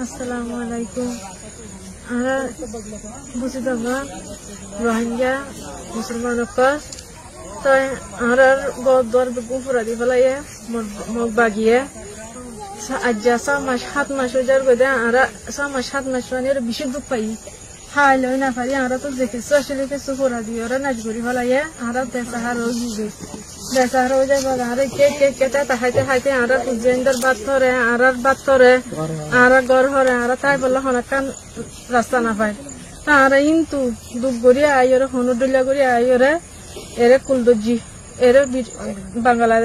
আসসালামু আলাইকুম। আমরা বুঝি দাবা রোহিঙ্গা মুসলমান তো আমরা গদর গুফুরা দি ফেলাইয়ে মগ বাগিয়ে আজ্জা 7 মাস ওজার গদে আমরা 7 মাস মানে বেশি দুঃখ পাই হাইলে না পারি আমরা তো দেখেছি আসলে কিছু ফুরা দিয়ে ওরা নাচ করি ফেলাইয়ে আমরা বেসাহার হয়ে বেসাহার হয়ে যায় বলে আরে কেটে হাইতে হাইতে আমরা কুজেন্দার বাদ ধরে আর গড় হরে আর তাই বললে হনাকান রাস্তা না পায় আর কিন্তু দুঃখ করি আইরে হনুডুলিয়া করি আইরে এরে কুলদজি এরে বাংলা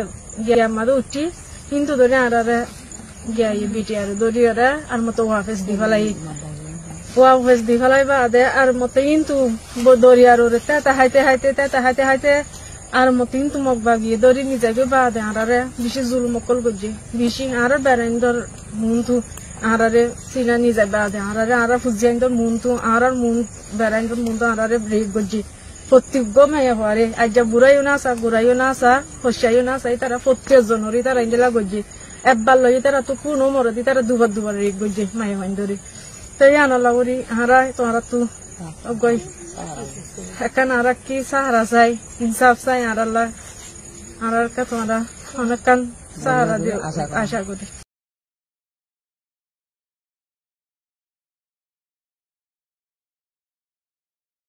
গিয়ে আমাদের উঠি কিন্তু ধরে আর গিয়ে বিটি আর দড়ি ওরা আর মতো ওয়াফেস দি ফেলাই ওয়াফেস দি ফেলাই বাদে আর মতো কিন্তু দরিয়ার ওরে তা হাইতে হাইতে আর মতো কিন্তু মগ বাগিয়ে দড়ি নিজাকে বাদে আরে বেশি জুল মকল গজি বেশি আর বেড়াইন্দর মুন্তু আরে সিনা নিজাই বাদে আরে ফুজিয়াইন্দর মুন্তু আর মুন বেড়াইন্দর মুন্তু আরে ব্রেক গজি প্রত্যেক মেয়ে পরে আজ বুড়াইও না আসা হসাইও না আসা তারা প্রত্যেক জনরই তারা ইন্দিলা গজি একবার লই তারা তো কোনো মরদি তারা দুবার রেক গজি মায়ে হইন ধরি তাই আনালা করি হারা তোরা তো গই এখন আর কি সাহারা চাই ইনসাফ চাই আর আল্লাহ আর কা তোমরা অনেক সাহারা দিও আশা করি।